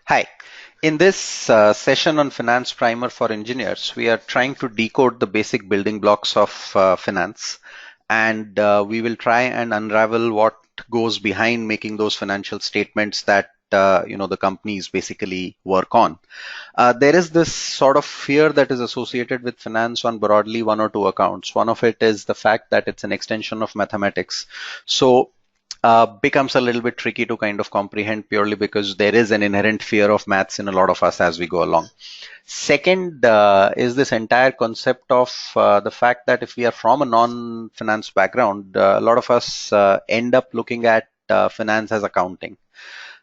Hi. In this session on Finance Primer for Engineers, we are trying to decode the basic building blocks of finance, and we will try and unravel what goes behind making those financial statements that the companies basically work on. There is this sort of fear that is associated with finance on broadly one or two accounts. One of it is the fact that it's an extension of mathematics. So becomes a little bit tricky to kind of comprehend purely because there is an inherent fear of maths in a lot of us as we go along. Second is this entire concept of the fact that if we are from a non-finance background, a lot of us end up looking at finance as accounting.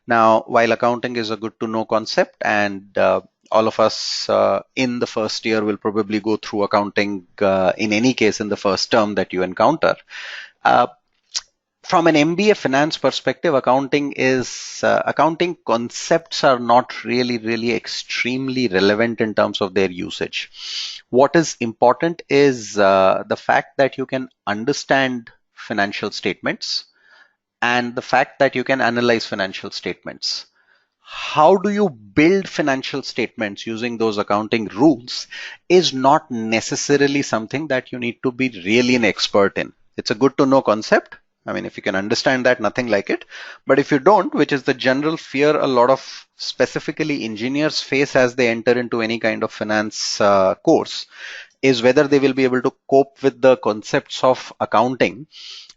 Now, while accounting is a good to know concept, and all of us in the first year will probably go through accounting in any case in the first term that you encounter. From an MBA finance perspective, accounting concepts are not really extremely relevant in terms of their usage. What is important is the fact that you can understand financial statements and the fact that you can analyze financial statements. How do you build financial statements using those accounting rules is not necessarily something that you need to be really an expert in. It's a good to know concept. I mean, if you can understand that, nothing like it. But if you don't, which is the general fear a lot of specifically engineers face as they enter into any kind of finance course, is whether they will be able to cope with the concepts of accounting.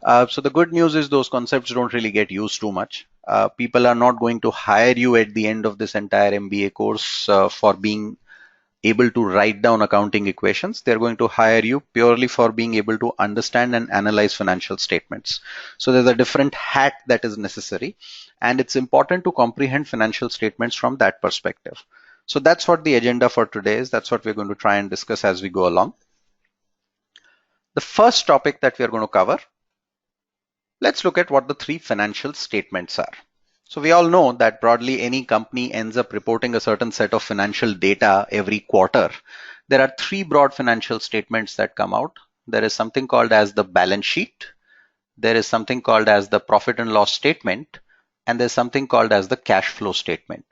So the good news is those concepts don't really get used too much. People are not going to hire you at the end of this entire MBA course for being able to write down accounting equations. They're going to hire you purely for being able to understand and analyze financial statements. So there's a different hat that is necessary, and it's important to comprehend financial statements from that perspective. So that's what the agenda for today is. That's what we're going to try and discuss as we go along. The first topic that we are going to cover, let's look at what the three financial statements are. So we all know that broadly any company ends up reporting a certain set of financial data every quarter. There are three broad financial statements that come out. There is something called as the balance sheet. There is something called as the profit and loss statement. And there's something called as the cash flow statement.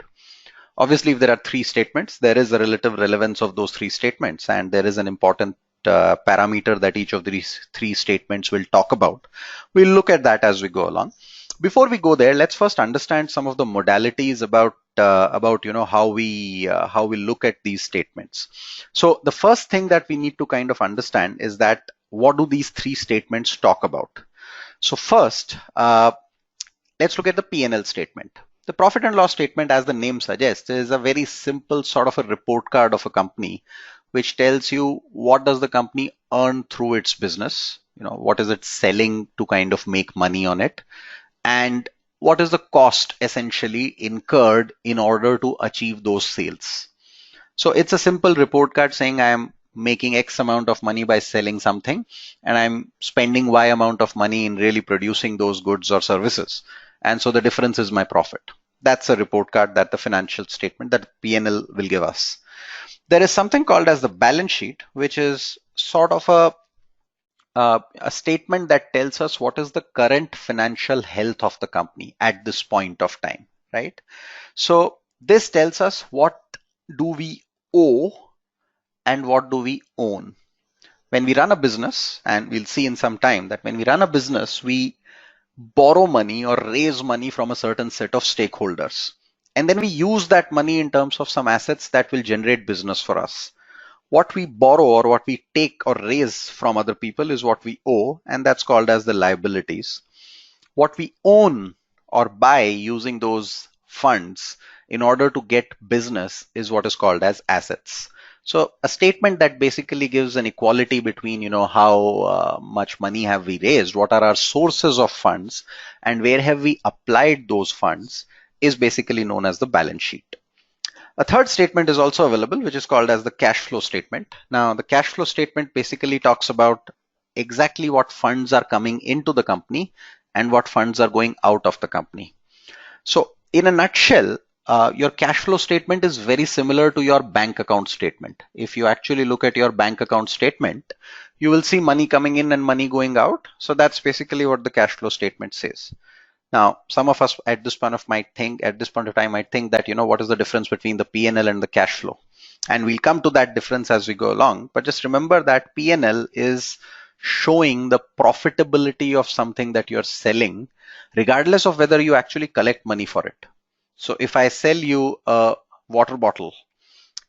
Obviously, if there are three statements, there is a relative relevance of those three statements, and there is an important parameter that each of these three statements will talk about. We'll look at that as we go along. Before we go there, let's first understand some of the modalities about how we look at these statements. So the first thing that we need to kind of understand is that what do these three statements talk about? So first, let's look at the P&L statement. The profit and loss statement, as the name suggests, is a very simple sort of a report card of a company, which tells you what does the company earn through its business, what is it selling to kind of make money on it, and what is the cost essentially incurred in order to achieve those sales. So it's a simple report card saying I am making X amount of money by selling something, and I'm spending Y amount of money in really producing those goods or services. And so the difference is my profit. That's a report card that the financial statement, that P&L will give us. There is something called as the balance sheet, which is sort of a statement that tells us what is the current financial health of the company at this point of time, right? So this tells us what do we owe and what do we own. When we run a business, and we'll see in some time that when we run a business, we borrow money or raise money from a certain set of stakeholders. And then we use that money in terms of some assets that will generate business for us. What we borrow or what we take or raise from other people is what we owe, and that's called as the liabilities. What we own or buy using those funds in order to get business is what is called as assets. So a statement that basically gives an equality between, how much money have we raised, what are our sources of funds, and where have we applied those funds is basically known as the balance sheet. A third statement is also available, which is called as the cash flow statement. Now, the cash flow statement basically talks about exactly what funds are coming into the company and what funds are going out of the company. So in a nutshell, your cash flow statement is very similar to your bank account statement. If you actually look at your bank account statement, you will see money coming in and money going out. So that's basically what the cash flow statement says. Now, some of us at this point of time might think that, what is the difference between the P&L and the cash flow? And we'll come to that difference as we go along. But just remember that P&L is showing the profitability of something that you're selling, regardless of whether you actually collect money for it. So if I sell you a water bottle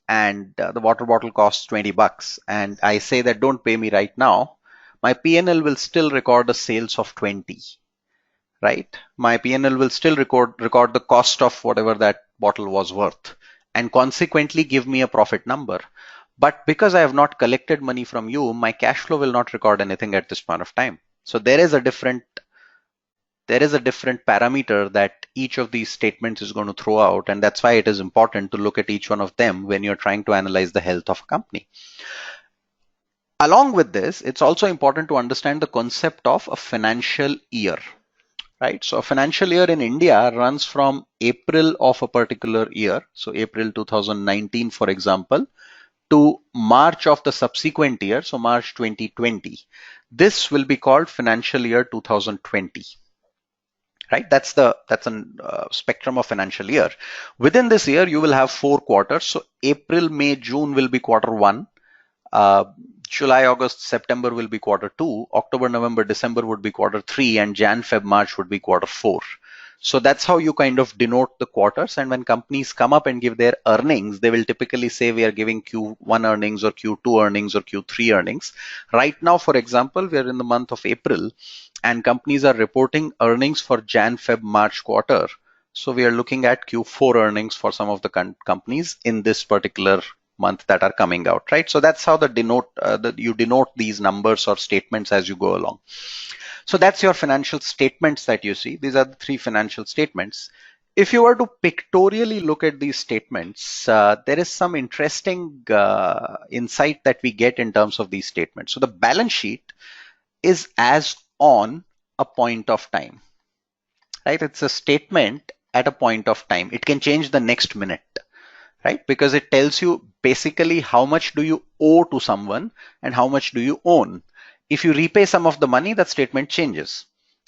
and the water bottle costs 20 bucks and I say that don't pay me right now, my P&L will still record a sales of 20. Right? My P&L will still record the cost of whatever that bottle was worth and consequently give me a profit number. But because I have not collected money from you, my cash flow will not record anything at this point of time. So there is a different parameter that each of these statements is going to throw out, and that's why it is important to look at each one of them when you're trying to analyze the health of a company. Along with this, it's also important to understand the concept of a financial year. Right. So a financial year in India runs from April of a particular year. So April 2019, for example, to March of the subsequent year. So March 2020. This will be called financial year 2020. Right. That's a spectrum of financial year. Within this year, you will have 4 quarters. So April, May, June will be quarter 1. July, August, September will be quarter 2, October, November, December would be quarter 3, and Jan, Feb, March would be quarter 4. So that's how you kind of denote the quarters. And when companies come up and give their earnings, they will typically say we are giving Q1 earnings or Q2 earnings or Q3 earnings. Right now, for example, we are in the month of April and companies are reporting earnings for Jan, Feb, March quarter. So we are looking at Q4 earnings for some of the companies in this particular month that are coming out, right? So that's how you denote these numbers or statements as you go along. So that's your financial statements that you see. These are the 3 financial statements. If you were to pictorially look at these statements, there is some interesting insight that we get in terms of these statements. So the balance sheet is as on a point of time, right? It's a statement at a point of time. It can change the next minute. Right? Because it tells you basically how much do you owe to someone and how much do you own. If you repay some of the money, that statement changes.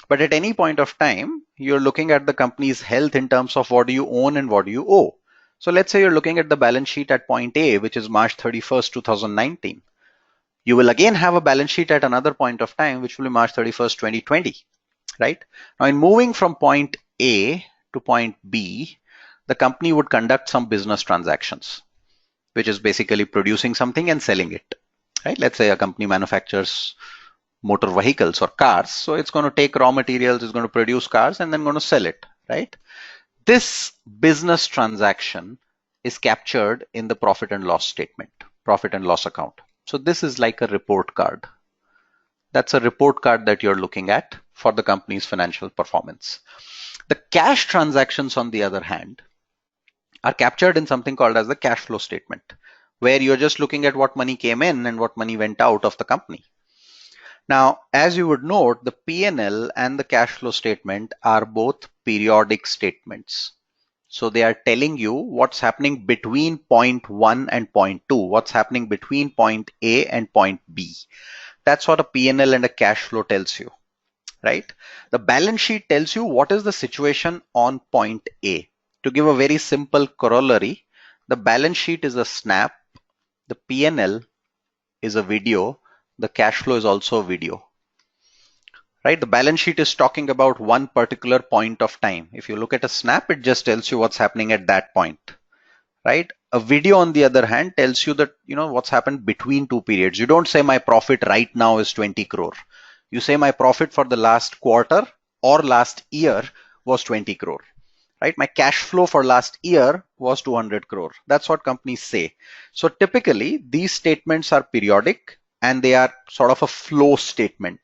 But at any point of time, you're looking at the company's health in terms of what do you own and what do you owe. So let's say you're looking at the balance sheet at point A, which is March 31st, 2019. You will again have a balance sheet at another point of time, which will be March 31st, 2020. Right? Now, in moving from point A to point B, the company would conduct some business transactions, which is basically producing something and selling it. Right? Let's say a company manufactures motor vehicles or cars. So it's going to take raw materials, it's going to produce cars and then going to sell it. Right? This business transaction is captured in the profit and loss statement, profit and loss account. So this is like a report card. That's a report card that you're looking at for the company's financial performance. The cash transactions, on the other hand, are captured in something called as the cash flow statement, where you're just looking at what money came in and what money went out of the company. Now, as you would note, the P&L and the cash flow statement are both periodic statements. So they are telling you what's happening between point 1 and point 2, what's happening between point A and point B. That's what a P&L and a cash flow tells you, right? The balance sheet tells you what is the situation on point A. To give a very simple corollary, the balance sheet is a snap, the P&L is a video, the cash flow is also a video. Right? The balance sheet is talking about one particular point of time. If you look at a snap, it just tells you what's happening at that point. Right? A video, on the other hand, tells you that, what's happened between 2 periods. You don't say my profit right now is 20 crore. You say my profit for the last quarter or last year was 20 crore. Right? My cash flow for last year was 200 crore. That's what companies say. So typically these statements are periodic and they are sort of a flow statement,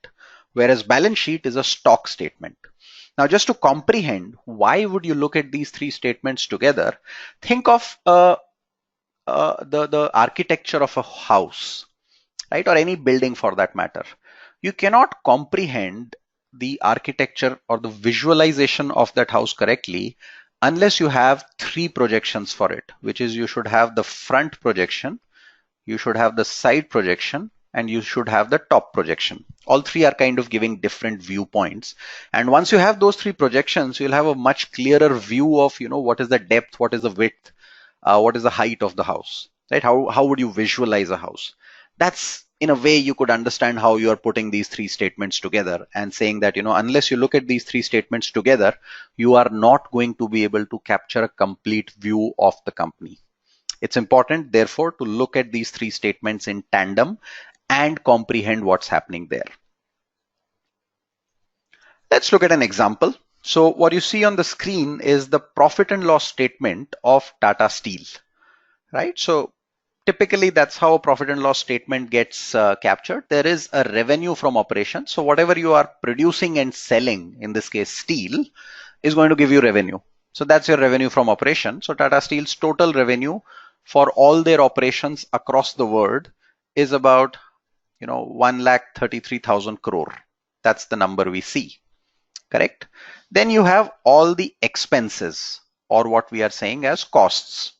whereas balance sheet is a stock statement. Now, just to comprehend why would you look at these 3 statements together, think of the architecture of a house, right? Or any building for that matter. You cannot comprehend the architecture or the visualization of that house correctly unless you have 3 projections for it, which is you should have the front projection, you should have the side projection, and you should have the top projection. All three are kind of giving different viewpoints. And once you have those three projections, you'll have a much clearer view of, what is the depth, what is the width, what is the height of the house, right? How would you visualize a house? That's in a way you could understand how you are putting these three statements together and saying that, unless you look at these three statements together, you are not going to be able to capture a complete view of the company. It's important, therefore, to look at these three statements in tandem and comprehend what's happening there. Let's look at an example. So what you see on the screen is the profit and loss statement of Tata Steel, right? So typically that's how a profit and loss statement gets captured. There is a revenue from operations. So whatever you are producing and selling, in this case steel, is going to give you revenue. So that's your revenue from operation. So Tata Steel's total revenue for all their operations across the world is about 1,33,000 crore. That's the number we see, correct? Then you have all the expenses, or what we are saying as costs.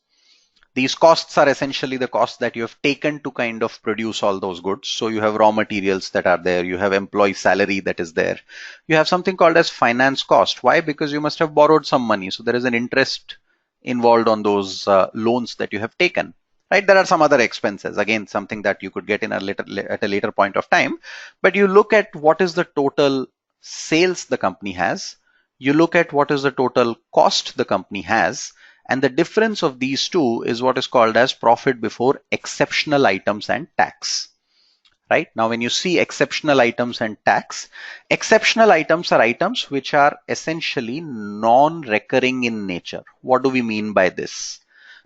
These costs are essentially the costs that you have taken to kind of produce all those goods. So you have raw materials that are there, you have employee salary that is there, you have something called as finance cost. Why? Because you must have borrowed some money, so there is an interest involved on those loans that you have taken, right? There are some other expenses, again something that you could get in at a later point of time. But you look at what is the total sales the company has, you look at what is the total cost the company has, and the difference of these two is what is called as profit before exceptional items and tax. Right? Now, when you see exceptional items and tax, exceptional items are items which are essentially non-recurring in nature. What do we mean by this?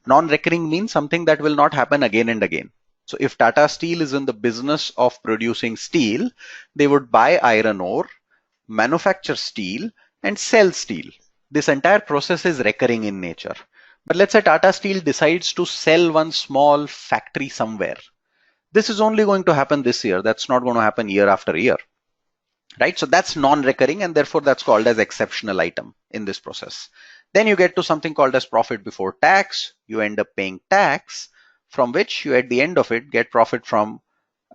Non-recurring means something that will not happen again and again. So if Tata Steel is in the business of producing steel, they would buy iron ore, manufacture steel, and sell steel. This entire process is recurring in nature. But let's say Tata Steel decides to sell one small factory somewhere. This is only going to happen this year. That's not going to happen year after year, right? So that's non-recurring, and therefore that's called as exceptional item in this process. Then you get to something called as profit before tax. You end up paying tax, from which you at the end of it get profit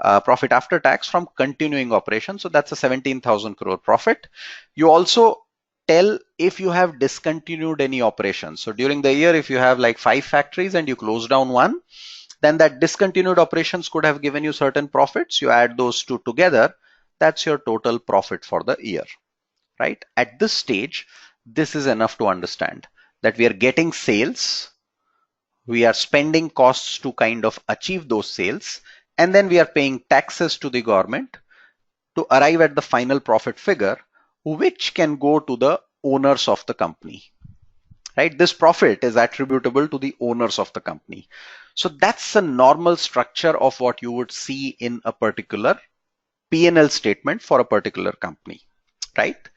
after tax from continuing operations. So that's a 17,000 crore profit. You also tell if you have discontinued any operations. So during the year, if you have like 5 factories and you close down one, then that discontinued operations could have given you certain profits. You add those two together, that's your total profit for the year, right? At this stage, this is enough to understand that we are getting sales, we are spending costs to kind of achieve those sales, and then we are paying taxes to the government to arrive at the final profit figure, which can go to the owners of the company, right? This profit is attributable to the owners of the company. So that's a normal structure of what you would see in a particular P&L statement for a particular company, right?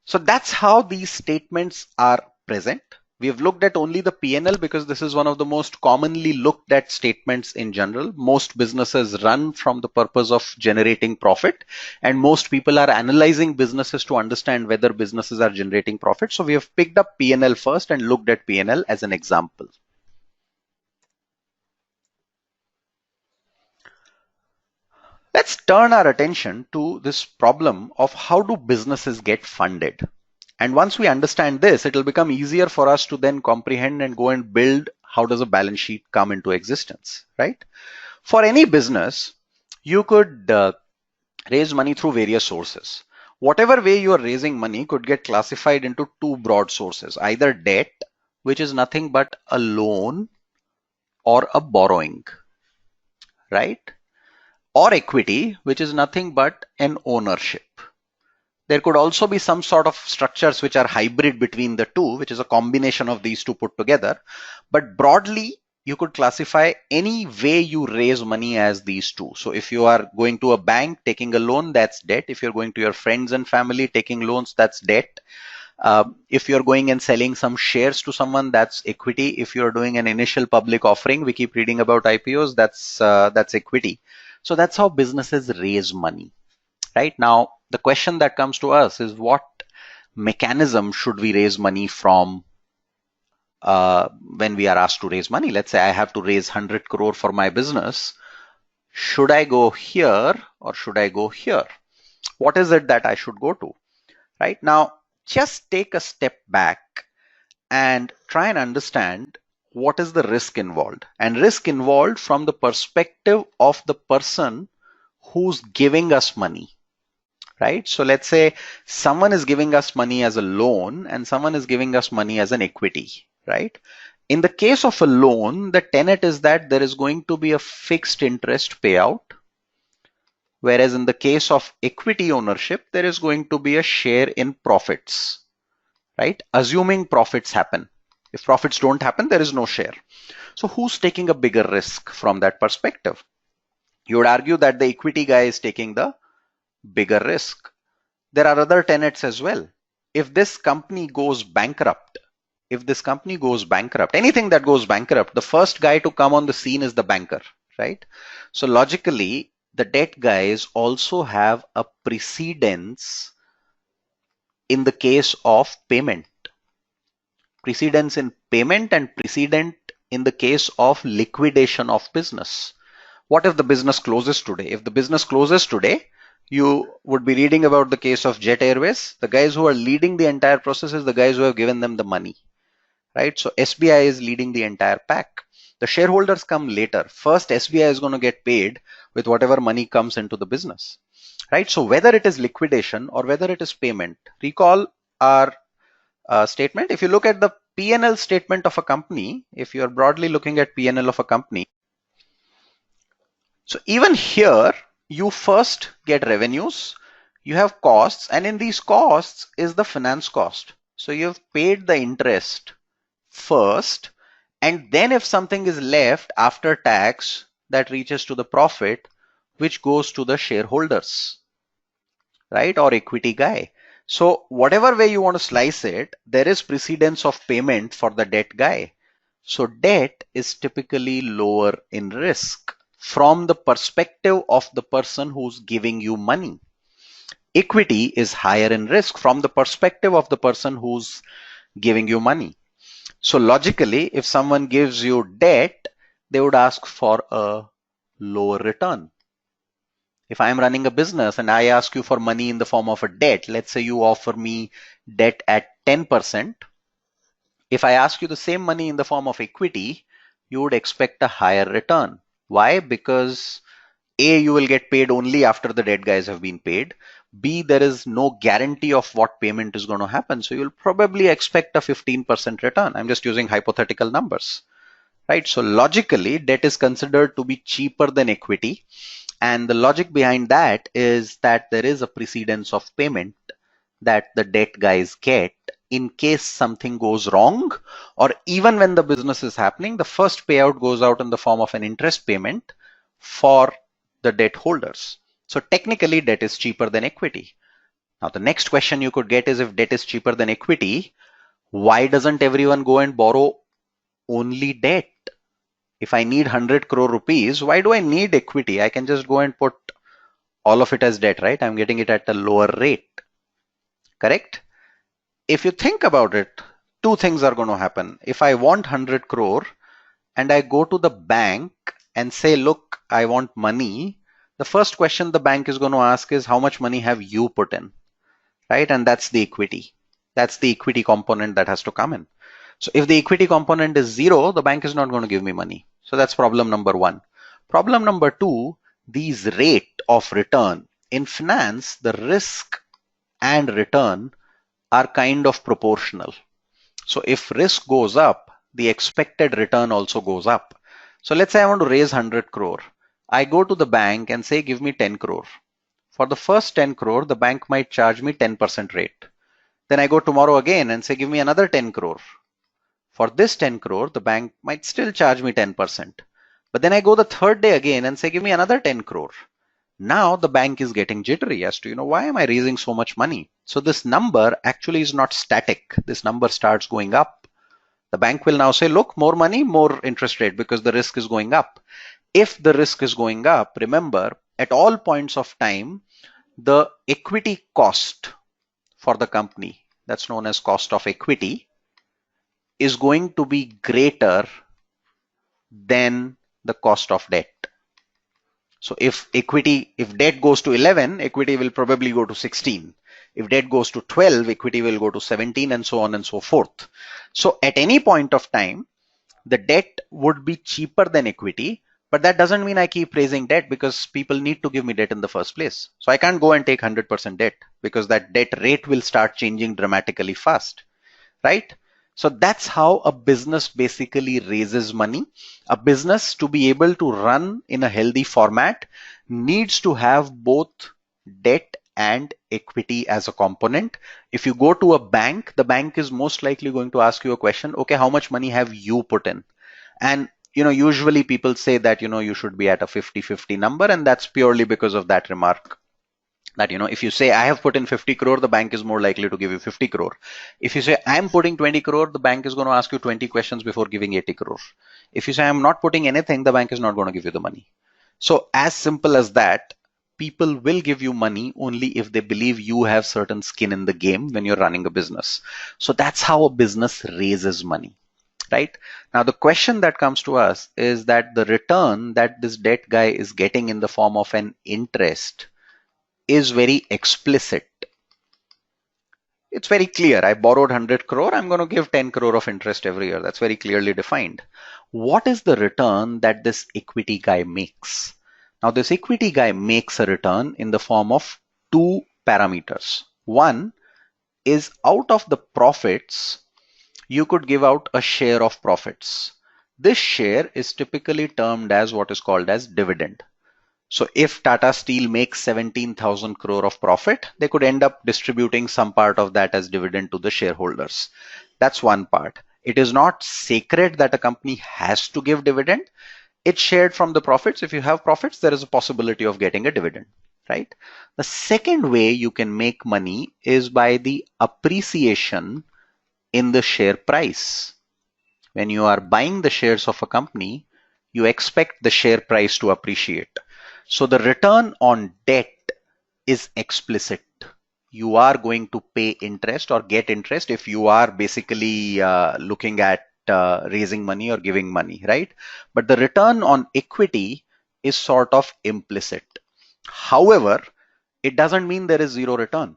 So that's how these statements are present. We have looked at only the P&L because this is one of the most commonly looked at statements in general. Most businesses run from the purpose of generating profit, and most people are analyzing businesses to understand whether businesses are generating profit. So we have picked up P&L first and looked at P&L as an example. Let's turn our attention to this problem of how do businesses get funded. And once we understand this, it will become easier for us to then comprehend and go and build how does a balance sheet come into existence, right? For any business, you could raise money through various sources. Whatever way you are raising money could get classified into two broad sources, either debt, which is nothing but a loan or a borrowing, right? Or equity, which is nothing but an ownership. There could also be some sort of structures which are hybrid between the two, which is a combination of these two put together. But broadly, you could classify any way you raise money as these two. So if you are going to a bank taking a loan, that's debt. If you're going to your friends and family taking loans, that's debt. If you're going and selling some shares to someone, that's equity. If you're doing an initial public offering, we keep reading about IPOs, that's equity. So that's how businesses raise money, right? Now, the question that comes to us is what mechanism should we raise money from when we are asked to raise money? Let's say I have to raise 100 crore for my business. should I go here or should I go here? What is it that I should go to? Right now, just take a step back and try and understand what is the risk involved, and risk involved from the perspective of the person who's giving us money, right? So let's say someone is giving us money as a loan and someone is giving us money as an equity, right? In the case of a loan, the tenet is that there is going to be a fixed interest payout, whereas in the case of equity ownership, there is going to be a share in profits, right? Assuming profits happen. If profits don't happen, there is no share. So who's taking a bigger risk from that perspective? You would argue that the equity guy is taking the bigger risk. There are other tenets as well. If this company goes bankrupt, anything that goes bankrupt, the first guy to come on the scene is the banker, right? So logically, the debt guys also have a precedence in the case of payment. Precedence in payment and precedent in the case of liquidation of business. What if the business closes today? If the business closes today, you would be reading about the case of Jet Airways. The guys who are leading the entire process is the guys who have given them the money, right? So SBI is leading the entire pack. The shareholders come later. First, SBI is going to get paid with whatever money comes into the business, right? So whether it is liquidation or whether it is payment, recall our statement. If you look at the P&L statement of a company, if you are broadly looking at P&L of a company, so even here, you first get revenues, you have costs, and in these costs is the finance cost. So you have paid the interest first, and then if something is left after tax, that reaches to the profit, which goes to the shareholders, right, or equity guy. So whatever way you want to slice it, there is precedence of payment for the debt guy. So debt is typically lower in risk from the perspective of the person who's giving you money. Equity is higher in risk from the perspective of the person who's giving you money. So logically, if someone gives you debt, they would ask for a lower return. If I'm running a business and I ask you for money in the form of a debt, let's say you offer me debt at 10%. If I ask you the same money in the form of equity, you would expect a higher return. Why? Because A, you will get paid only after the debt guys have been paid. B, there is no guarantee of what payment is going to happen. So you'll probably expect a 15% return. I'm just using hypothetical numbers, right? So logically, debt is considered to be cheaper than equity. And the logic behind that is that there is a precedence of payment that the debt guys get in case something goes wrong, or even when the business is happening, the first payout goes out in the form of an interest payment for the debt holders. So technically, debt is cheaper than equity. Now, the next question you could get is, if debt is cheaper than equity, why doesn't everyone go and borrow only debt? If I need 100 crore rupees, why do I need equity? I can just go and put all of it as debt, right? I'm getting it at a lower rate, correct? If you think about it, two things are going to happen. If I want 100 crore and I go to the bank and say, look, I want money, the first question the bank is going to ask is, how much money have you put in, right? And that's the equity. That's the equity component that has to come in. So if the equity component is zero, the bank is not going to give me money. So that's problem number one. Problem number two, these rate of return. In finance, the risk and return are kind of proportional. So if risk goes up, the expected return also goes up. So let's say I want to raise 100 crore. I go to the bank and say, give me 10 crore. For the first 10 crore, the bank might charge me 10% rate. Then I go tomorrow again and say, give me another 10 crore. For this 10 crore, the bank might still charge me 10%. But then I go the third day again and say, give me another 10 crore. Now the bank is getting jittery as to, why am I raising so much money? So this number actually is not static. This number starts going up. The bank will now say, look, more money, more interest rate, because the risk is going up. If the risk is going up, remember, at all points of time, the equity cost for the company, that's known as cost of equity, is going to be greater than the cost of debt. So if debt goes to 11, equity will probably go to 16. If debt goes to 12, equity will go to 17, and so on and so forth. So at any point of time, the debt would be cheaper than equity, but that doesn't mean I keep raising debt, because people need to give me debt in the first place. So I can't go and take 100% debt, because that debt rate will start changing dramatically fast, right? So that's how a business basically raises money. A business, to be able to run in a healthy format, needs to have both debt and equity as a component. If you go to a bank, the bank is most likely going to ask you a question, okay, how much money have you put in? And usually people say that you should be at a 50-50 number, and that's purely because of that remark, that if you say I have put in 50 crore, the bank is more likely to give you 50 crore. If you say I'm putting 20 crore, the bank is going to ask you 20 questions before giving 80 crore. If you say I'm not putting anything, the bank is not going to give you the money. So as simple as that, people will give you money only if they believe you have certain skin in the game when you're running a business. So that's how a business raises money, right? Now the question that comes to us is that the return that this debt guy is getting in the form of an interest is very explicit. It's very clear. I borrowed 100 crore. I'm going to give 10 crore of interest every year. That's very clearly defined. What is the return that this equity guy makes? Now, this equity guy makes a return in the form of two parameters. One is, out of the profits, you could give out a share of profits. This share is typically termed as what is called as dividend. So if Tata Steel makes 17,000 crore of profit, they could end up distributing some part of that as dividend to the shareholders. That's one part. It is not sacred that a company has to give dividend. It's shared from the profits. If you have profits, there is a possibility of getting a dividend, right? The second way you can make money is by the appreciation in the share price. When you are buying the shares of a company, you expect the share price to appreciate. So the return on debt is explicit. You are going to pay interest or get interest if you are basically looking at raising money or giving money, right? But the return on equity is sort of implicit. However, it doesn't mean there is zero return.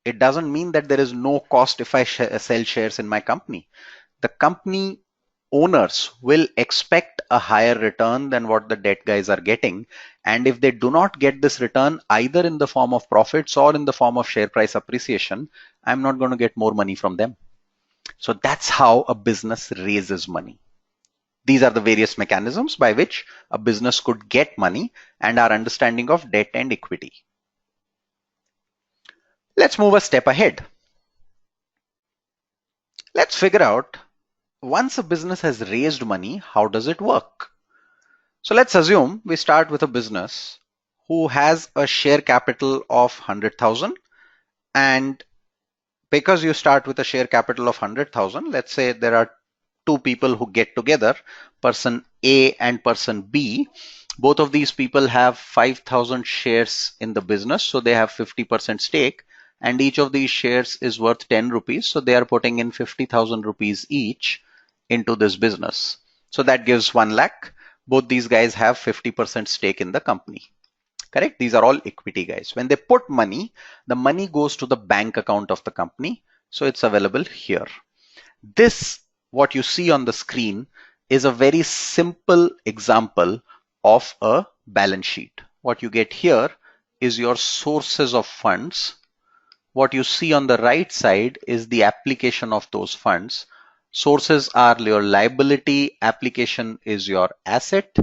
It doesn't mean that there is no cost if I sell shares in my company. The company owners will expect a higher return than what the debt guys are getting. And if they do not get this return either in the form of profits or in the form of share price appreciation, I'm not going to get more money from them. So that's how a business raises money. These are the various mechanisms by which a business could get money and our understanding of debt and equity. Let's move a step ahead. Let's figure out, once a business has raised money, how does it work? So let's assume we start with a business who has a share capital of 100,000, and because you start with a share capital of 100,000, let's say there are two people who get together, person A and person B. Both of these people have 5,000 shares in the business, so they have 50% stake, and each of these shares is worth 10 rupees, so they are putting in 50,000 rupees each into this business. So that gives 1 lakh. Both these guys have 50% stake in the company. Correct? These are all equity guys. When they put money, the money goes to the bank account of the company. So it's available here. This, what you see on the screen, is a very simple example of a balance sheet. What you get here is your sources of funds. What you see on the right side is the application of those funds. Sources are your liability, application is your asset.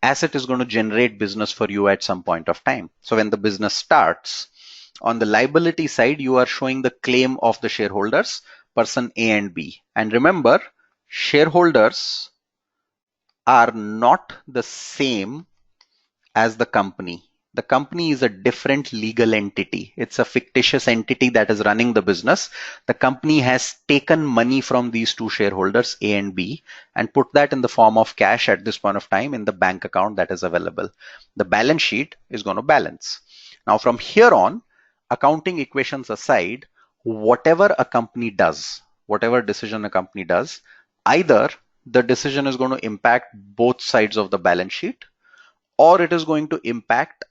Asset is going to generate business for you at some point of time. So when the business starts, on the liability side, you are showing the claim of the shareholders, person A and B. And remember, shareholders are not the same as the company. The company is a different legal entity. It's a fictitious entity that is running the business. The company has taken money from these two shareholders, A and B, and put that in the form of cash at this point of time in the bank account that is available. The balance sheet is going to balance. Now from here on, accounting equations aside, whatever a company does, whatever decision a company does, either the decision is going to impact both sides of the balance sheet, or it is going to impact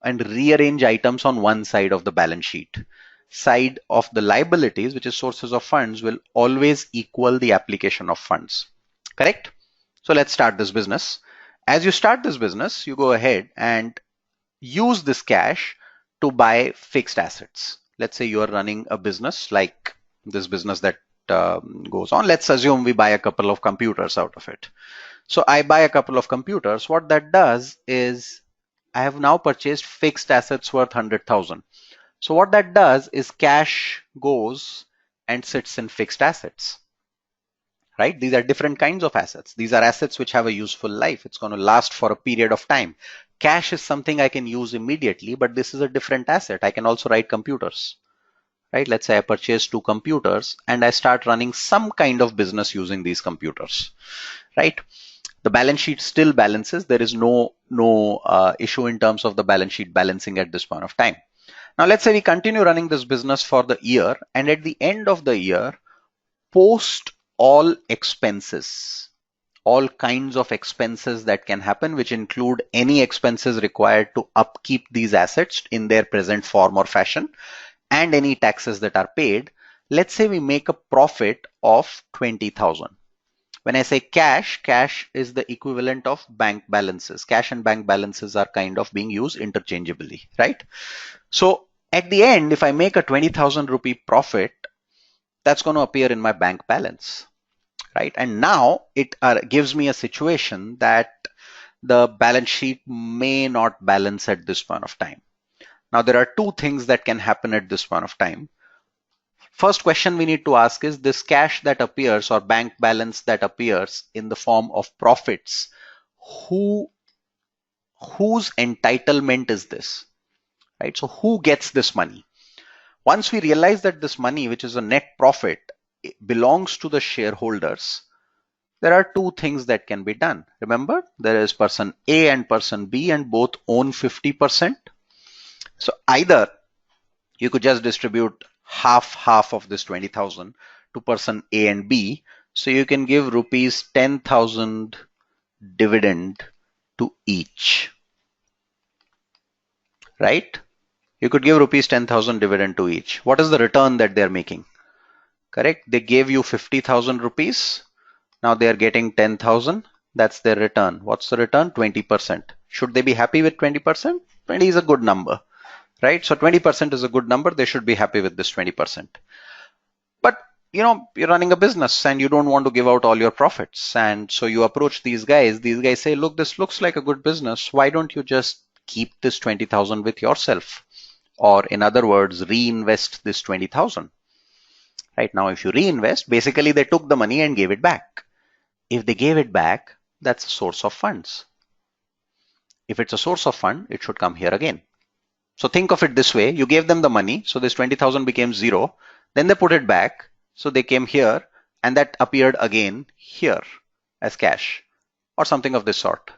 and rearrange items on one side of the balance sheet. Side of the liabilities, which is sources of funds, will always equal the application of funds. Correct? So let's start this business. As you start this business, you go ahead and use this cash to buy fixed assets. Let's say you are running a business like this business that goes on. Let's assume we buy a couple of computers out of it. So I buy a couple of computers. What that does is I have now purchased fixed assets worth 100,000. So what that does is cash goes and sits in fixed assets, right? These are different kinds of assets. These are assets which have a useful life. It's going to last for a period of time. Cash is something I can use immediately, but this is a different asset. I can also write computers, right? Let's say I purchase 2 computers and I start running some kind of business using these computers, right? The balance sheet still balances. There is no issue in terms of the balance sheet balancing at this point of time. Now let's say we continue running this business for the year, and at the end of the year, post all expenses, all kinds of expenses that can happen, which include any expenses required to upkeep these assets in their present form or fashion, and any taxes that are paid. Let's say we make a profit of 20,000. When I say cash, cash is the equivalent of bank balances. Cash and bank balances are kind of being used interchangeably, right? So at the end, if I make a 20,000 rupee profit, that's going to appear in my bank balance, right? And now it gives me a situation that the balance sheet may not balance at this point of time. Now there are 2 things that can happen at this point of time. First question we need to ask is, this cash that appears or bank balance that appears in the form of profits, whose entitlement is this, right? So who gets this money? Once we realize that this money, which is a net profit, belongs to the shareholders, there are 2 things that can be done. Remember, there is person A and person B, and both own 50%. So either you could just distribute half of this 20,000 to person A and B. So you can give rupees 10,000 dividend to each, right? You could give rupees 10,000 dividend to each. What is the return that they're making? Correct? They gave you 50,000 rupees. Now they are getting 10,000. That's their return. What's the return? 20%. Should they be happy with 20%? 20 is a good number, right? So 20% is a good number. They should be happy with this 20%. But you're running a business and you don't want to give out all your profits. And so you approach these guys. These guys say, look, this looks like a good business. Why don't you just keep this 20,000 with yourself? Or in other words, reinvest this 20,000. Right now, if you reinvest, basically they took the money and gave it back. If they gave it back, that's a source of funds. If it's a source of fund, it should come here again. So think of it this way. You gave them the money. So this 20,000 became 0. Then they put it back. So they came here and that appeared again here as cash or something of this sort.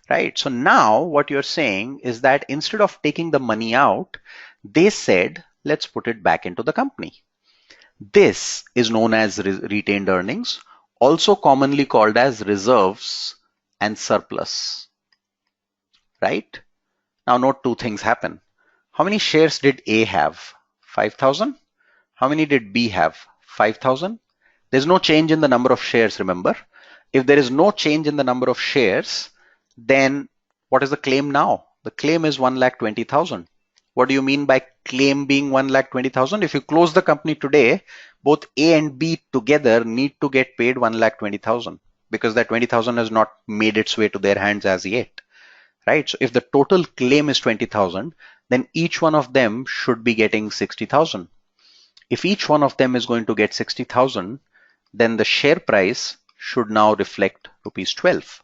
Right? So now what you're saying is that instead of taking the money out, they said, let's put it back into the company. This is known as retained earnings, also commonly called as reserves and surplus. Right? Now note 2 things happen. How many shares did A have? 5,000. How many did B have? 5,000. There's no change in the number of shares, remember. If there is no change in the number of shares, then what is the claim now? The claim is 1,20,000. What do you mean by claim being 1,20,000? If you close the company today, both A and B together need to get paid 1,20,000 because that 20,000 has not made its way to their hands as yet. Right? So if the total claim is 20,000, then each one of them should be getting 60,000. If each one of them is going to get 60,000, then the share price should now reflect rupees 12.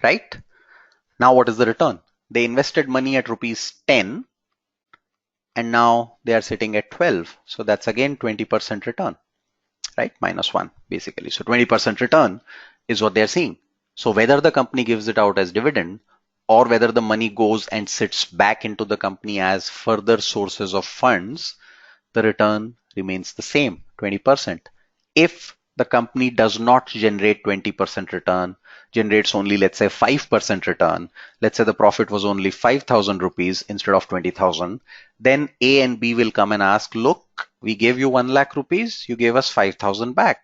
Right? Now what is the return? They invested money at rupees 10 and now they are sitting at 12. So that's again 20% return, right? -1 basically. So 20% return is what they're seeing. So whether the company gives it out as dividend or whether the money goes and sits back into the company as further sources of funds, the return remains the same, 20%. If the company does not generate 20% return, generates only, let's say, 5% return, let's say the profit was only 5,000 rupees instead of 20,000, then A and B will come and ask, look, we gave you 1 lakh rupees, you gave us 5,000 back.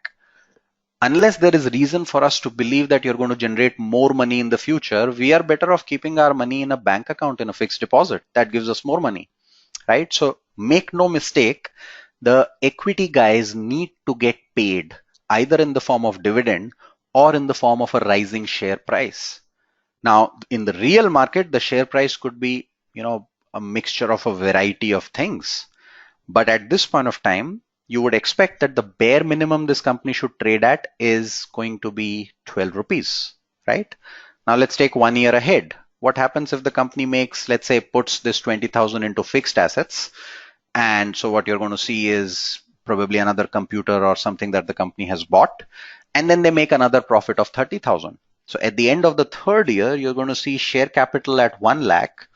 Unless there is reason for us to believe that you're going to generate more money in the future, we are better off keeping our money in a bank account in a fixed deposit. That gives us more money, right? So make no mistake, the equity guys need to get paid either in the form of dividend or in the form of a rising share price. Now, in the real market, the share price could be, a mixture of a variety of things. But at this point of time, you would expect that the bare minimum this company should trade at is going to be 12 rupees, right? Now let's take 1 year ahead. What happens if the company makes, let's say, puts this 20,000 into fixed assets? And so what you're going to see is probably another computer or something that the company has bought. And then they make another profit of 30,000. So at the end of the third year, you're going to see share capital at 1 lakh.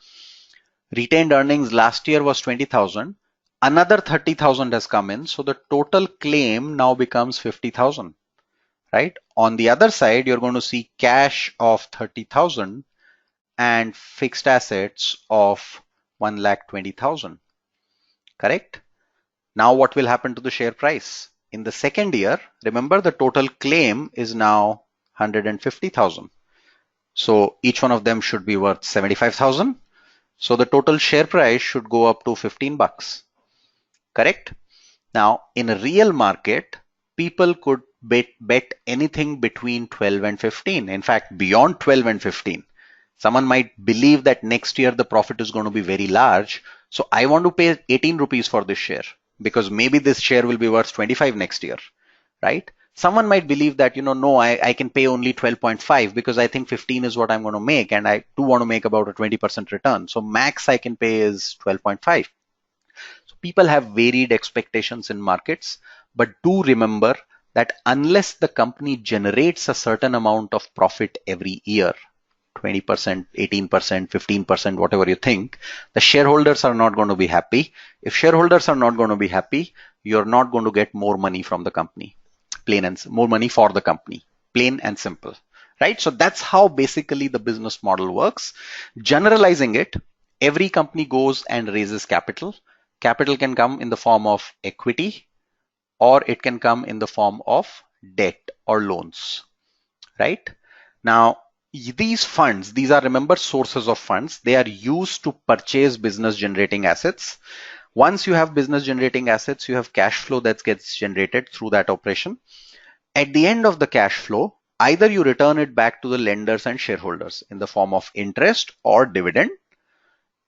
Retained earnings last year was 20,000. Another 30,000 has come in. So the total claim now becomes 50,000, right? On the other side, you're going to see cash of 30,000 and fixed assets of 1,20,000, correct? Now what will happen to the share price? In the second year, remember the total claim is now 150,000. So each one of them should be worth 75,000. So the total share price should go up to 15 bucks. Correct? Now, in a real market, people could bet anything between 12 and 15. In fact, beyond 12 and 15. Someone might believe that next year the profit is going to be very large. So I want to pay 18 rupees for this share because maybe this share will be worth 25 next year, right? Someone might believe that, no, I can pay only 12.5 because I think 15 is what I'm going to make. And I do want to make about a 20% return. So max I can pay is 12.5. So people have varied expectations in markets, but do remember that unless the company generates a certain amount of profit every year, 20%, 18%, 15%, whatever you think, the shareholders are not going to be happy. If shareholders are not going to be happy, you're not going to get more money from the company, more money for the company, plain and simple, right? So that's how basically the business model works. Generalizing it, every company goes and raises capital. Capital can come in the form of equity, or it can come in the form of debt or loans, right? Now, these funds, these are, remember, sources of funds. They are used to purchase business generating assets. Once you have business generating assets, you have cash flow that gets generated through that operation. At the end of the cash flow, either you return it back to the lenders and shareholders in the form of interest or dividend.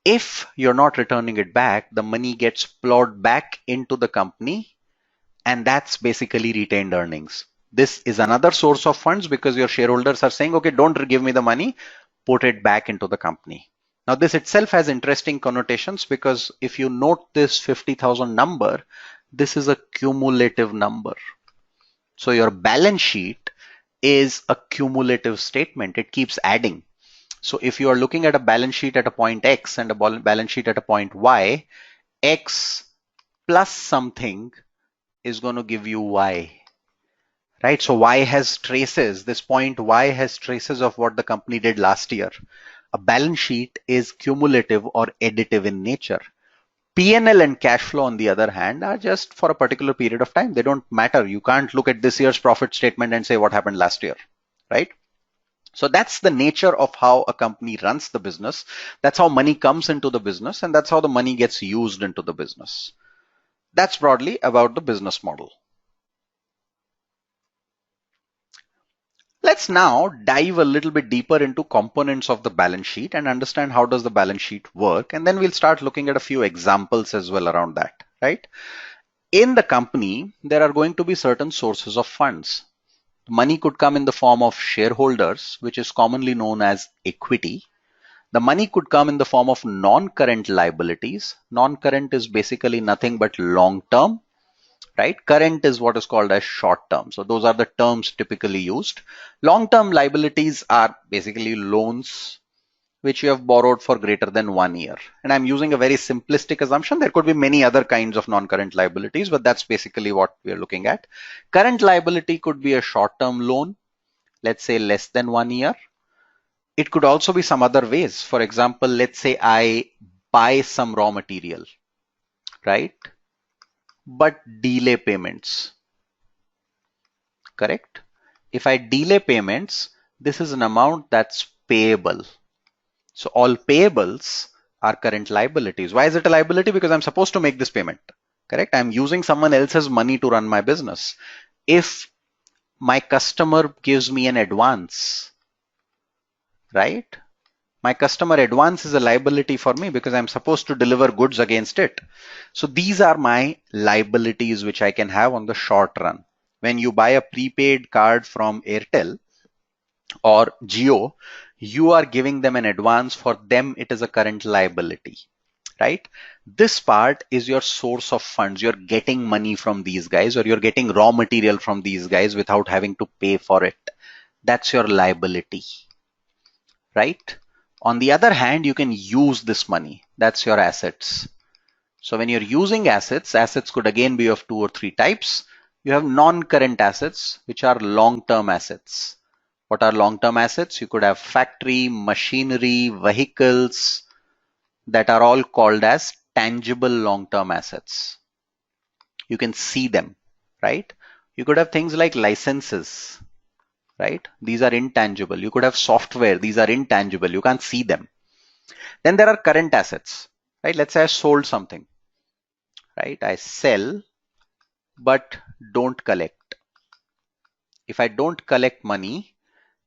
If you're not returning it back, the money gets plowed back into the company, and that's basically retained earnings. This is another source of funds because your shareholders are saying, okay, don't give me the money, put it back into the company. Now, this itself has interesting connotations because if you note this 50,000 number, this is a cumulative number. So your balance sheet is a cumulative statement. It keeps adding. So if you are looking at a balance sheet at a point X and a balance sheet at a point Y, X plus something is going to give you Y, right? So Y has traces. This point Y has traces of what the company did last year. A balance sheet is cumulative or additive in nature. P&L and cash flow, on the other hand, are just for a particular period of time. They don't matter. You can't look at this year's profit statement and say what happened last year, right? So that's the nature of how a company runs the business. That's how money comes into the business, and that's how the money gets used into the business. That's broadly about the business model. Let's now dive a little bit deeper into components of the balance sheet and understand how does the balance sheet work. And then we'll start looking at a few examples as well around that, right? In the company, there are going to be certain sources of funds. Money could come in the form of shareholders, which is commonly known as equity. The money could come in the form of non-current liabilities. Non-current is basically nothing but long-term, right? Current is what is called as short-term. So those are the terms typically used. Long-term liabilities are basically loans which you have borrowed for greater than 1 year. And I'm using a very simplistic assumption. There could be many other kinds of non-current liabilities, but that's basically what we are looking at. Current liability could be a short-term loan. let's say less than 1 year. It could also be some other ways. For example, let's say I buy some raw material, right? But delay payments, correct? If I delay payments, this is an amount that's payable. So all payables are current liabilities. Why is it a liability? Because I'm supposed to make this payment, correct? I'm using someone else's money to run my business. If my customer gives me an advance, right? My customer advance is a liability for me because I'm supposed to deliver goods against it. So these are my liabilities which I can have on the short run. When you buy a prepaid card from Airtel or Jio, you are giving them an advance. For them, it is a current liability, right? This part is your source of funds. You're getting money from these guys, or you're getting raw material from these guys without having to pay for it. That's your liability, right? On the other hand, you can use this money. That's your assets. So when you're using assets, assets could again be of 2 or 3 types. You have non-current assets, which are long-term assets. What are long-term assets? You could have factory, machinery, vehicles that are all called as tangible long-term assets. You can see them, right? You could have things like licenses, right? These are intangible. You could have software. These are intangible. You can't see them. Then there are current assets, right? Let's say I sold something, right? I sell, but don't collect. If I don't collect money,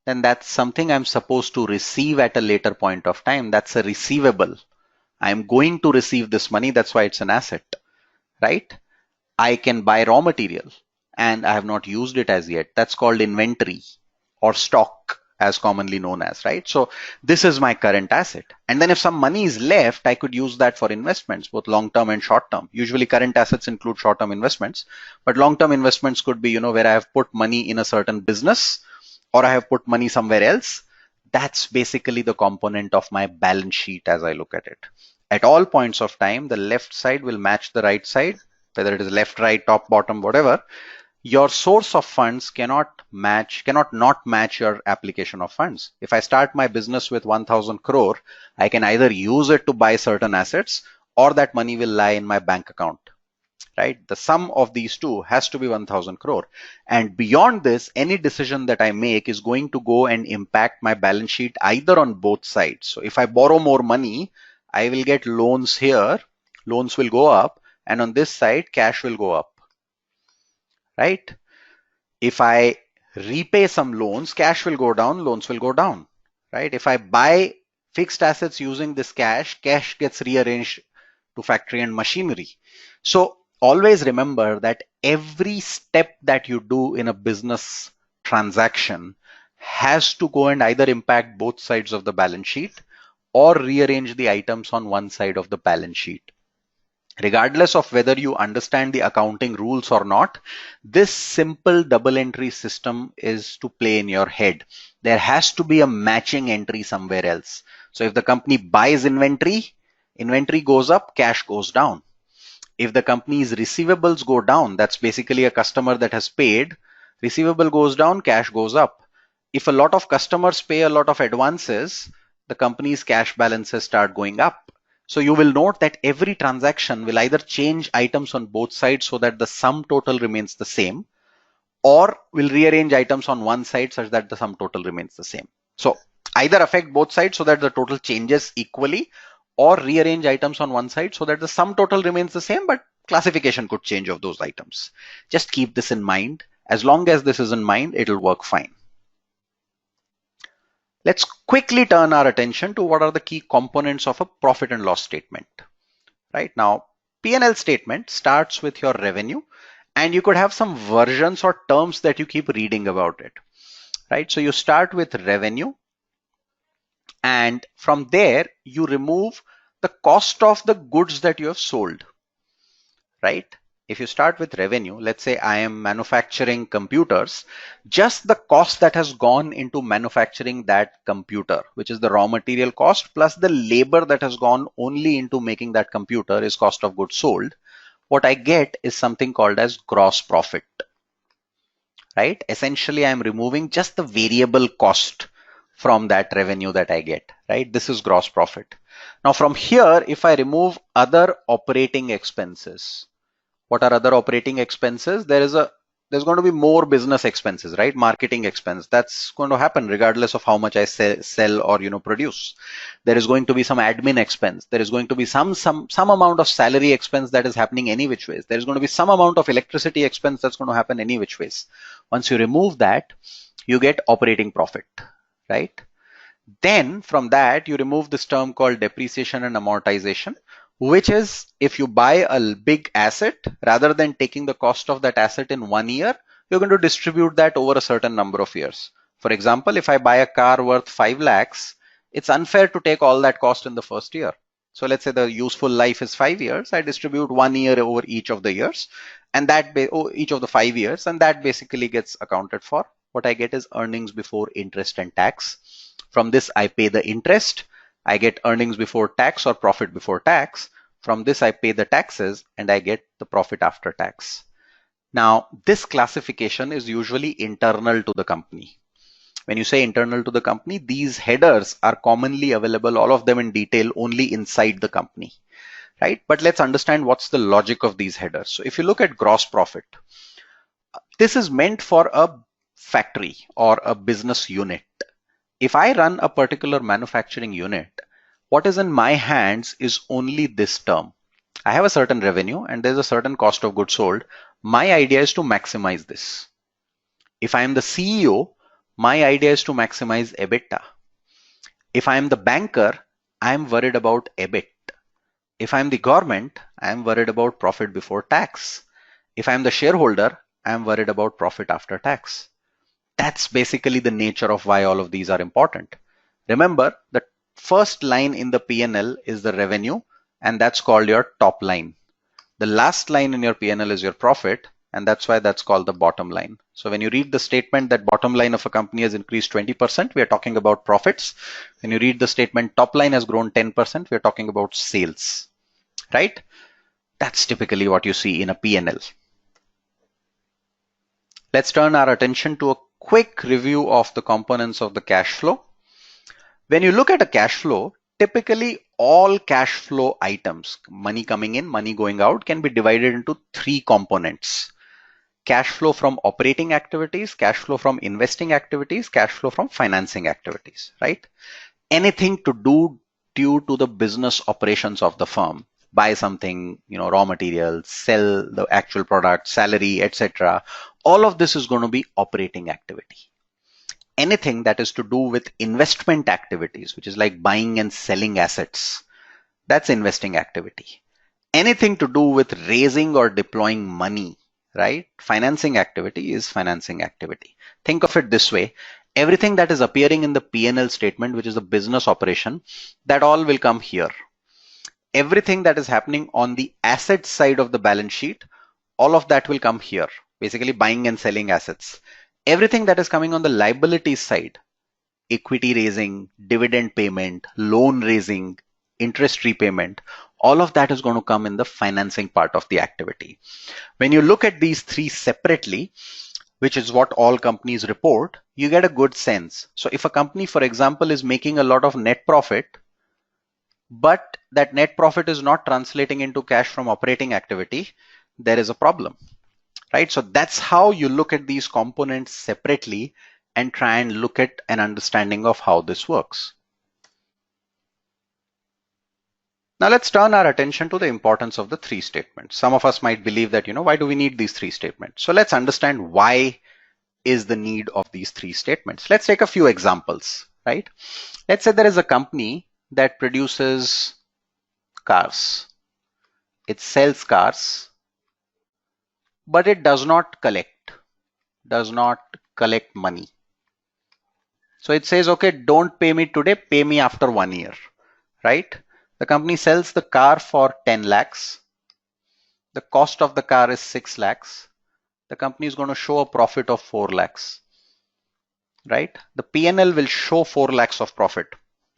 then that's something I'm supposed to receive at a later point of time. That's a receivable. I'm going to receive this money. That's why it's an asset, right? I can buy raw material and I have not used it as yet. That's called inventory or stock, as commonly known as, right? So this is my current asset. And then if some money is left, I could use that for investments, both long-term and short-term. Usually current assets include short-term investments, but long-term investments could be, where I have put money in a certain business or I have put money somewhere else. That's basically the component of my balance sheet as I look at it. At all points of time, the left side will match the right side, whether it is left, right, top, bottom, whatever. Your source of funds cannot not match your application of funds. If I start my business with 1000 crore, I can either use it to buy certain assets or that money will lie in my bank account, right? The sum of these two has to be 1000 crore. And beyond this, any decision that I make is going to go and impact my balance sheet either on both sides. So if I borrow more money, I will get loans here, loans will go up, and on this side, cash will go up, right? If I repay some loans, cash will go down, loans will go down, right? If I buy fixed assets using this cash, cash gets rearranged to factory and machinery. So always remember that every step that you do in a business transaction has to go and either impact both sides of the balance sheet or rearrange the items on one side of the balance sheet. Regardless of whether you understand the accounting rules or not, this simple double entry system is to play in your head. There has to be a matching entry somewhere else. So if the company buys inventory, inventory goes up, cash goes down. If the company's receivables go down, that's basically a customer that has paid, receivable goes down, cash goes up. If a lot of customers pay a lot of advances, the company's cash balances start going up. So you will note that every transaction will either change items on both sides so that the sum total remains the same, or will rearrange items on one side such that the sum total remains the same. So either affect both sides so that the total changes equally, or rearrange items on one side so that the sum total remains the same, but classification could change of those items. Just keep this in mind. As long as this is in mind, it'll work fine. Let's quickly turn our attention to what are the key components of a profit and loss statement. Right now, P&L statement starts with your revenue, and you could have some versions or terms that you keep reading about it. Right? So you start with revenue, and from there you remove the cost of the goods that you have sold. Right? If you start with revenue, let's say I am manufacturing computers, just the cost that has gone into manufacturing that computer, which is the raw material cost plus the labor that has gone only into making that computer, is cost of goods sold. What I get is something called as gross profit. right? Essentially, I'm removing just the variable cost from that revenue that I get, right? This is gross profit. Now from here, if I remove other operating expenses, what are other operating expenses? There's going to be more business expenses, right? Marketing expense. That's going to happen regardless of how much I sell or produce. There is going to be some admin expense. There is going to be some amount of salary expense that is happening any which ways. There is going to be some amount of electricity expense that's going to happen any which ways. Once you remove that, you get operating profit, right? Then from that, you remove this term called depreciation and amortization, which is if you buy a big asset, rather than taking the cost of that asset in 1 year, you're going to distribute that over a certain number of years. For example, if I buy a car worth 5 lakhs, it's unfair to take all that cost in the first year. So let's say the useful life is 5 years. I distribute 1 year over each of the years, and each of the 5 years, and that basically gets accounted for. What I get is earnings before interest and tax. From this, I pay the interest. I get earnings before tax or profit before tax. From this, I pay the taxes and I get the profit after tax. Now, this classification is usually internal to the company. When you say internal to the company, these headers are commonly available, all of them in detail, only inside the company, right? But let's understand what's the logic of these headers. So if you look at gross profit, this is meant for a factory or a business unit. If I run a particular manufacturing unit, what is in my hands is only this term. I have a certain revenue and there's a certain cost of goods sold. My idea is to maximize this. If I am the CEO, my idea is to maximize EBITDA. If I am the banker, I am worried about EBIT. If I am the government, I am worried about profit before tax. If I am the shareholder, I am worried about profit after tax. That's basically the nature of why all of these are important. Remember, the first line in the P&L is the revenue, and that's called your top line. The last line in your P&L is your profit, and that's why that's called the bottom line. So when you read the statement that bottom line of a company has increased 20%, we are talking about profits. When you read the statement top line has grown 10%, we are talking about sales, right? That's typically what you see in a P&L. Let's turn our attention to a quick review of the components of the cash flow. When you look at a cash flow, typically all cash flow items, money coming in, money going out, can be divided into 3 components. Cash flow from operating activities, cash flow from investing activities, cash flow from financing activities, right? Anything to do due to the business operations of the firm. Buy something, raw materials, sell the actual product, salary, etc. All of this is going to be operating activity. Anything that is to do with investment activities, which is like buying and selling assets, that's investing activity. Anything to do with raising or deploying money, right? Financing activity is financing activity. Think of it this way. Everything that is appearing in the P&L statement, which is a business operation, that all will come here. Everything that is happening on the asset side of the balance sheet, all of that will come here. Basically buying and selling assets. Everything that is coming on the liability side, equity raising, dividend payment, loan raising, interest repayment, all of that is going to come in the financing part of the activity. When you look at these 3 separately, which is what all companies report, you get a good sense. So if a company, for example, is making a lot of net profit, but that net profit is not translating into cash from operating activity, there is a problem, right? So that's how you look at these components separately and try and look at an understanding of how this works. Now let's turn our attention to the importance of the 3 statements. Some of us might believe that, why do we need these 3 statements? So let's understand why is the need of these 3 statements. Let's take a few examples, right? Let's say there is a company that produces cars. It sells cars, but it does not collect money. So it says, okay, don't pay me today, pay me after 1 year, right? The company sells the car for 10 lakhs. The cost of the car is 6 lakhs. The company is going to show a profit of 4 lakhs, right? The P&L will show 4 lakhs of profit.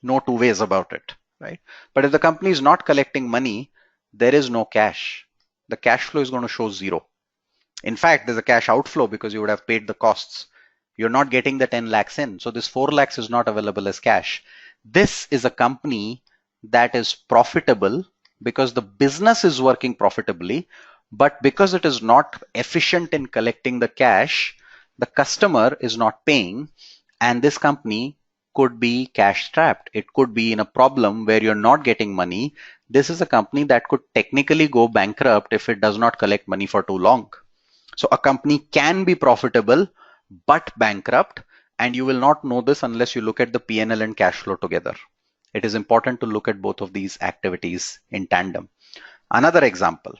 No two ways about it, right? But if the company is not collecting money, there is no cash. The cash flow is going to show 0. In fact, there's a cash outflow because you would have paid the costs. You're not getting the 10 lakhs in. So this 4 lakhs is not available as cash. This is a company that is profitable because the business is working profitably, but because it is not efficient in collecting the cash, the customer is not paying, and this company could be cash strapped. It could be in a problem where you're not getting money. This is a company that could technically go bankrupt if it does not collect money for too long. So a company can be profitable but bankrupt, and you will not know this unless you look at the P&L and cash flow together. It is important to look at both of these activities in tandem. Another example.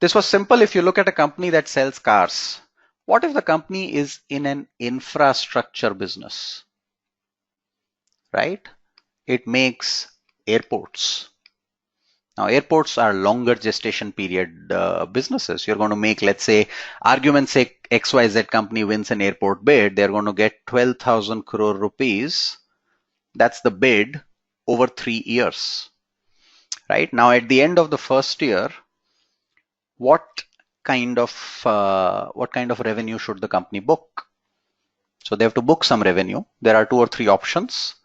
This was simple. If you look at a company that sells cars, what if the company is in an infrastructure business, right? It makes airports. Now, airports are longer gestation period businesses. You're going to make, let's say, argument's sake, XYZ company wins an airport bid. They're going to get 12,000 crore rupees. That's the bid over 3 years, right? Now, at the end of the first year, what kind of revenue should the company book? So they have to book some revenue. There are 2 or 3 options,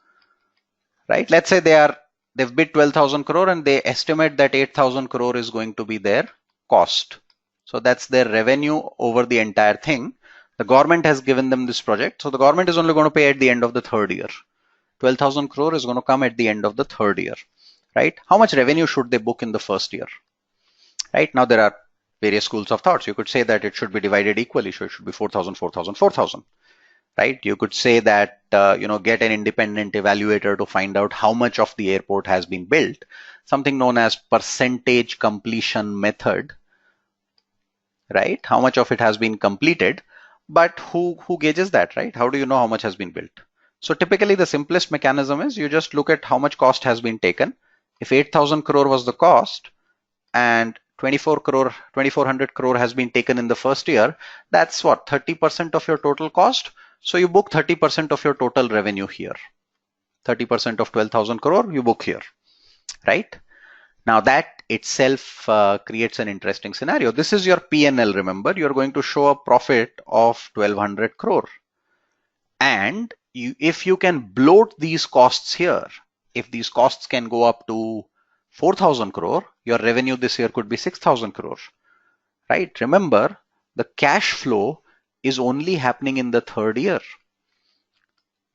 right? Let's say they've bid 12,000 crore and they estimate that 8,000 crore is going to be their cost. So that's their revenue over the entire thing. The government has given them this project. So the government is only going to pay at the end of the third year. 12,000 crore is going to come at the end of the third year, right? How much revenue should they book in the first year, right? Now there are various schools of thoughts. You could say that it should be divided equally. So it should be 4,000, 4,000, 4,000. Right? You could say that, get an independent evaluator to find out how much of the airport has been built, something known as percentage completion method, right? How much of it has been completed, but who gauges that, right? How do you know how much has been built? So typically the simplest mechanism is you just look at how much cost has been taken. If 8,000 crore was the cost and 2,400 crore has been taken in the first year, that's what, 30% of your total cost. So you book 30% of your total revenue here. 30% of 12,000 crore you book here, right? Now that itself creates an interesting scenario. This is your P&L. Remember, you're going to show a profit of 1,200 crore. And if you can bloat these costs here, if these costs can go up to 4,000 crore, your revenue this year could be 6,000 crore, right? Remember, the cash flow is only happening in the third year.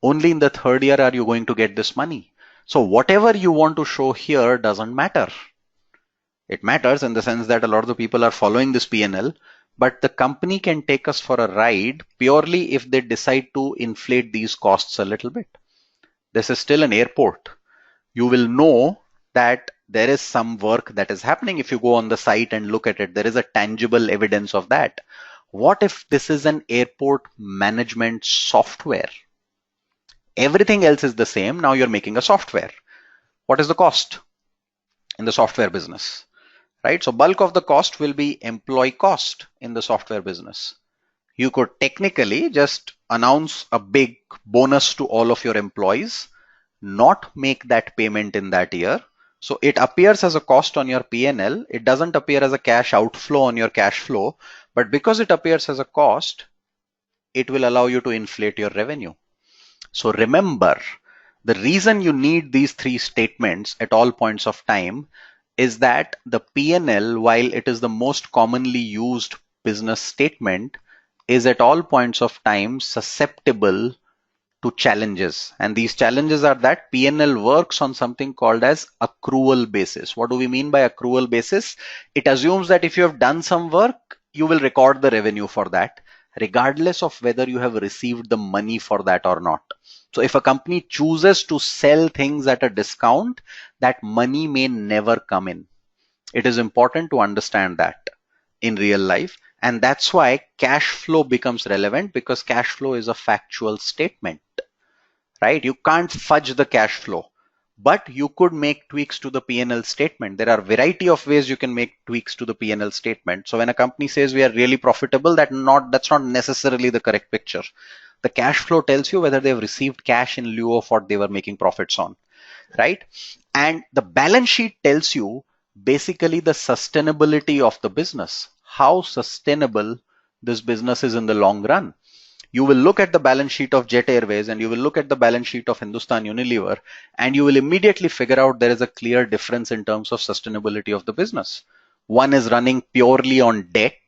Only in the third year are you going to get this money. So whatever you want to show here doesn't matter. It matters in the sense that a lot of the people are following this P&L, but the company can take us for a ride purely if they decide to inflate these costs a little bit. This is still an airport. You will know that there is some work that is happening. If you go on the site and look at it, there is a tangible evidence of that. What if this is an airport management software? Everything else is the same. Now you're making a software. What is the cost in the software business, right? So bulk of the cost will be employee cost in the software business. You could technically just announce a big bonus to all of your employees, not make that payment in that year. So it appears as a cost on your P&L. It doesn't appear as a cash outflow on your cash flow, but because it appears as a cost, it will allow you to inflate your revenue. So remember, the reason you need these 3 statements at all points of time is that the P&L, while it is the most commonly used business statement, is at all points of time susceptible to challenges. And these challenges are that P&L works on something called as accrual basis. What do we mean by accrual basis? It assumes that if you have done some work, you will record the revenue for that, regardless of whether you have received the money for that or not. So if a company chooses to sell things at a discount, that money may never come in. It is important to understand that in real life. And that's why cash flow becomes relevant, because cash flow is a factual statement, right? You can't fudge the cash flow, but you could make tweaks to the P&L statement. There are a variety of ways you can make tweaks to the P&L statement. So when a company says we are really profitable, that's not necessarily the correct picture. The cash flow tells you whether they've received cash in lieu of what they were making profits on, right? And the balance sheet tells you basically the sustainability of the business, how sustainable this business is in the long run. You will look at the balance sheet of Jet Airways and you will look at the balance sheet of Hindustan Unilever, and you will immediately figure out there is a clear difference in terms of sustainability of the business. One is running purely on debt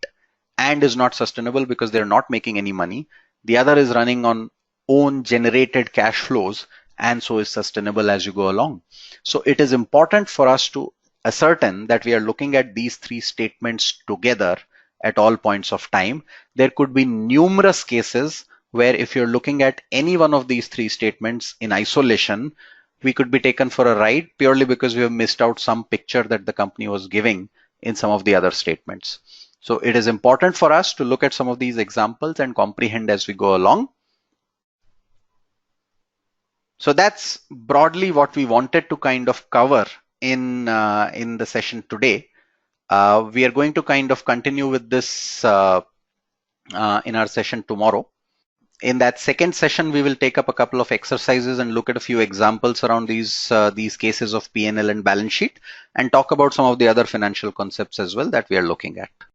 and is not sustainable because they're not making any money. The other is running on own generated cash flows and so is sustainable as you go along. So it is important for us to ascertain that we are looking at these three statements together at all points of time. There could be numerous cases where if you're looking at any one of these three statements in isolation, we could be taken for a ride purely because we have missed out some picture that the company was giving in some of the other statements. So it is important for us to look at some of these examples and comprehend as we go along. So that's broadly what we wanted to kind of cover in the session today. We are going to kind of continue with this in our session tomorrow. In that second session, we will take up a couple of exercises and look at a few examples around these cases of P&L and balance sheet, and talk about some of the other financial concepts as well that we are looking at.